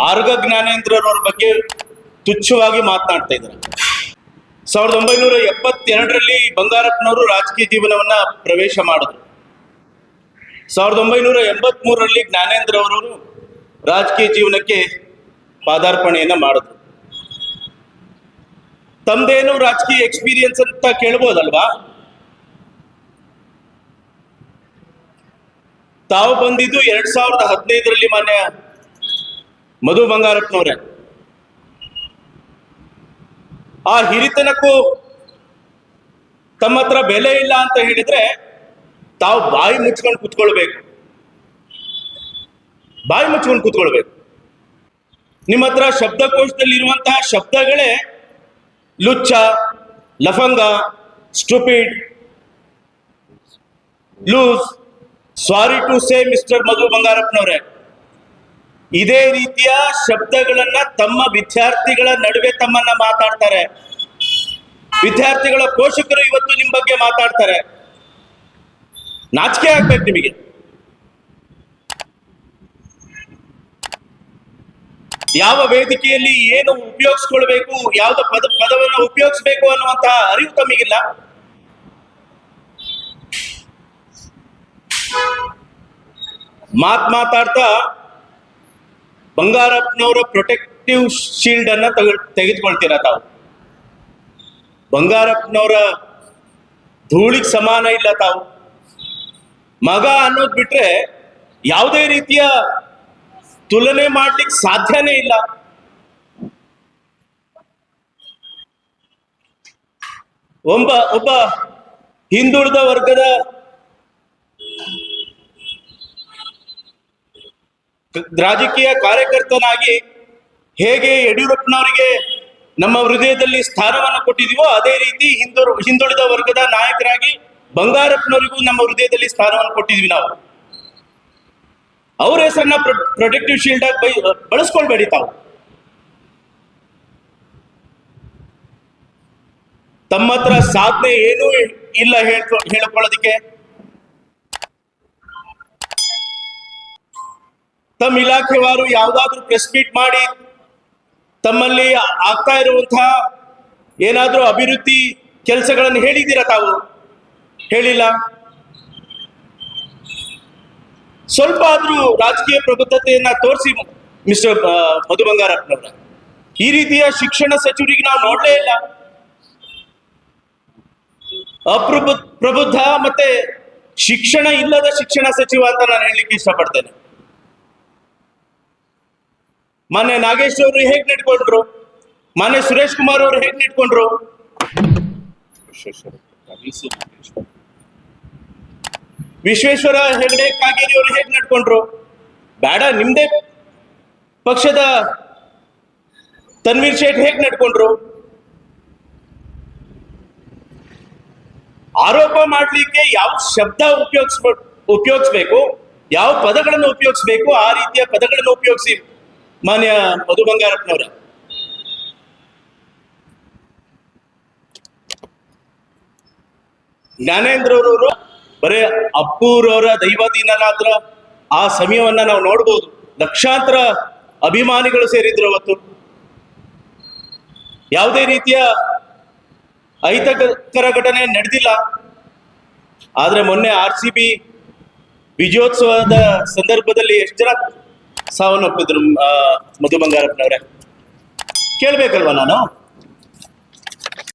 ಆರ್ಗ ಜ್ಞಾನೇಂದ್ರರವ್ರ ಬಗ್ಗೆ ತುಚ್ಛವಾಗಿ ಮಾತನಾಡ್ತಾ ಇದ್ದಾರೆ. 1972ರಲ್ಲಿ ಬಂಗಾರಪ್ಪನವರು ರಾಜಕೀಯ ಜೀವನವನ್ನ ಪ್ರವೇಶ ಮಾಡಿದ್ರು. 1983ರಲ್ಲಿ ಜ್ಞಾನೇಂದ್ರ ಅವರು ರಾಜಕೀಯ ಜೀವನಕ್ಕೆ ಪಾದಾರ್ಪಣೆಯನ್ನ ಮಾಡಿದ್ರು. ತಮ್ದೇನು ರಾಜಕೀಯ ಎಕ್ಸ್ಪೀರಿಯನ್ಸ್ ಅಂತ ಕೇಳ್ಬೋದಲ್ವಾ? ತಾವು ಬಂದಿದ್ದು 2015ರಲ್ಲಿ ಮಾನ್ಯ ಮಧು ಬಂಗಾರಪ್ಪನವ್ರೆ. ಆ ಹಿರಿತನಕ್ಕೂ ತಮ್ಮ ಹತ್ರ ಬೆಲೆ ಇಲ್ಲ ಅಂತ ಹೇಳಿದ್ರೆ ತಾವು ಬಾಯಿ ಮುಚ್ಕೊಂಡು ಕೂತ್ಕೊಳ್ಬೇಕು. ನಿಮ್ಮ ಹತ್ರ ಶಬ್ದಕೋಶದಲ್ಲಿ ಇರುವಂತಹ ಶಬ್ದಗಳೇ ಲುಚ್ಚ, ಲಫಂಗ, stupid, loose, sorry to say mister Madhu ಬಂಗಾರಪ್ಪನವ್ರೆ. ಇದೇ ರೀತಿಯ ಶಬ್ದಗಳನ್ನ ತಮ್ಮ ವಿದ್ಯಾರ್ಥಿಗಳ ನಡುವೆ ತಮ್ಮನ್ನ ಮಾತಾಡ್ತಾರೆ. ವಿದ್ಯಾರ್ಥಿಗಳ ಪೋಷಕರು ಇವತ್ತು ನಿಮ್ ಬಗ್ಗೆ ಮಾತಾಡ್ತಾರೆ. ನಾಚಿಕೆ ಆಗ್ಬೇಕು ನಿಮಗೆ. ಯಾವ ವೇದಿಕೆಯಲ್ಲಿ ಏನು ಉಪಯೋಗಿಸ್ಕೊಳ್ಬೇಕು, ಯಾವ್ದು ಪದವನ್ನು ಉಪಯೋಗಿಸ್ಬೇಕು ಅನ್ನುವಂತಹ ಅರಿವು ತಮಗಿಲ್ಲ. ಮಾತಾಡ್ತಾ ಬಂಗಾರಪ್ಪನವರ ಪ್ರೊಟೆಕ್ಟಿವ್ ಶೀಲ್ಡ್ ಅನ್ನ ತೆಗೆದುಕೊಳ್ತೀರಾ ತಾವು. ಬಂಗಾರಪ್ಪನವರ ಧೂಳಿಗೆ ಸಮಾನ ಇಲ್ಲ ತಾವು. ಮಗ ಅನ್ನೋದು ಬಿಟ್ರೆ ಯಾವುದೇ ರೀತಿಯ ತುಲನೆ ಮಾಡ್ಲಿಕ್ಕೆ ಸಾಧ್ಯನೇ ಇಲ್ಲ. ಒಬ್ಬ ಹಿಂದುಳಿದ ವರ್ಗದ ರಾಜಕೀಯ ಕಾರ್ಯಕರ್ತನಾಗಿ ಹೇಗೆ ಯಡಿಯೂರಪ್ಪನವರಿಗೆ ನಮ್ಮ ಹೃದಯದಲ್ಲಿ ಸ್ಥಾನವನ್ನು ಕೊಟ್ಟಿದೀವೋ ಅದೇ ರೀತಿ ಹಿಂದುಳಿದ ವರ್ಗದ ನಾಯಕರಾಗಿ ಬಂಗಾರಪ್ಪನವರಿಗೂ ನಮ್ಮ ಹೃದಯದಲ್ಲಿ ಸ್ಥಾನವನ್ನು ಕೊಟ್ಟಿದ್ವಿ ನಾವು. ಅವ್ರ ಹೆಸರನ್ನ ಪ್ರೊಟೆಕ್ಟಿವ್ ಶೀಲ್ಡ್ ಆಗಿ ಬಳಸ್ಕೊಳ್ಬೇಡಿ ತಾವು. ತಮ್ಮ ಹತ್ರ ಸಾಧನೆ ಏನೂ ಇಲ್ಲ ಹೇಳ್ಕೊಳ್ಳೋದಿಕ್ಕೆ. ತಮ್ಮ ಇಲಾಖೆವಾರು ಯಾವ್ದಾದ್ರು ಪ್ರೆಸ್ ಮೀಟ್ ಮಾಡಿ ತಮ್ಮಲ್ಲಿ ಆಗ್ತಾ ಇರುವಂತಹ ಏನಾದ್ರೂ ಅಭಿವೃದ್ಧಿ ಕೆಲಸಗಳನ್ನು ಹೇಳಿದ್ದೀರಾ ತಾವು? ಹೇಳಿಲ್ಲ. ಸ್ವಲ್ಪ ಆದ್ರೂ ರಾಜಕೀಯ ಪ್ರಬುದ್ಧತೆಯನ್ನ ತೋರಿಸಿ ಮಿಸ್ಟರ್ ಮಧು ಬಂಗಾರಪ್ಪನವರ. ಈ ರೀತಿಯ ಶಿಕ್ಷಣ ಸಚಿವರಿಗೆ ನಾವು ನೋಡ್ಲೇ ಇಲ್ಲ. ಪ್ರಬುದ್ಧ ಮತ್ತೆ ಶಿಕ್ಷಣ ಇಲ್ಲದ ಶಿಕ್ಷಣ ಸಚಿವ ಅಂತ ನಾನು ಹೇಳಲಿಕ್ಕೆ ಇಷ್ಟಪಡ್ತೇನೆ. ಮಾನ್ಯ ನಾಗೇಶ್ ಅವರು ಹೇಗ್ ನಡ್ಕೊಂಡ್ರು, ಮಾನ್ಯ ಸುರೇಶ್ ಕುಮಾರ್ ಅವರು ಹೇಗ್ ನಡ್ಕೊಂಡ್ರು, ವಿಶ್ವೇಶ್ವರ ಹೆಗಡೆ ಕಾಗೇರಿ ಅವರು ಹೇಗ್ ನಡ್ಕೊಂಡ್ರು, ಬೇಡ ನಿಮ್ದೇ ಪಕ್ಷದ ತನ್ವೀರ್ ಶೇಟ್ ಹೇಗ್ ನಡ್ಕೊಂಡ್ರು. ಆರೋಪ ಮಾಡ್ಲಿಕ್ಕೆ ಯಾವ ಶಬ್ದ ಉಪಯೋಗಿಸ್ಬೇಕು, ಯಾವ ಪದಗಳನ್ನು ಉಪಯೋಗಿಸ್ಬೇಕು, ಆ ರೀತಿಯ ಪದಗಳನ್ನು ಉಪಯೋಗಿಸಿ ಮಾನ್ಯ ಮಧು ಬಂಗಾರಪ್ಪನವರ. ಜ್ಞಾನೇಂದ್ರ ಅವರು ಬರೇ ಅಪ್ಪೂರವರ ದೈವಾಧೀನರಾದ್ರ ಆ ಸಮಯವನ್ನ ನಾವು ನೋಡ್ಬೋದು. ಲಕ್ಷಾಂತರ ಅಭಿಮಾನಿಗಳು ಸೇರಿದ್ರು ಅವತ್ತು. ಯಾವುದೇ ರೀತಿಯ ಅಹಿತಕರ ಘಟನೆ ನಡೆದಿಲ್ಲ. ಆದ್ರೆ ಮೊನ್ನೆ RCB ವಿಜಯೋತ್ಸವದ ಸಂದರ್ಭದಲ್ಲಿ ಎಷ್ಟು ಜನ ಸಾವನ್ನಪ್ಪಿದ್ರು ಮಧು ಬಂಗಾರಪ್ಪನವರೇ? ಕೇಳ್ಬೇಕಲ್ವಾ ನಾನು?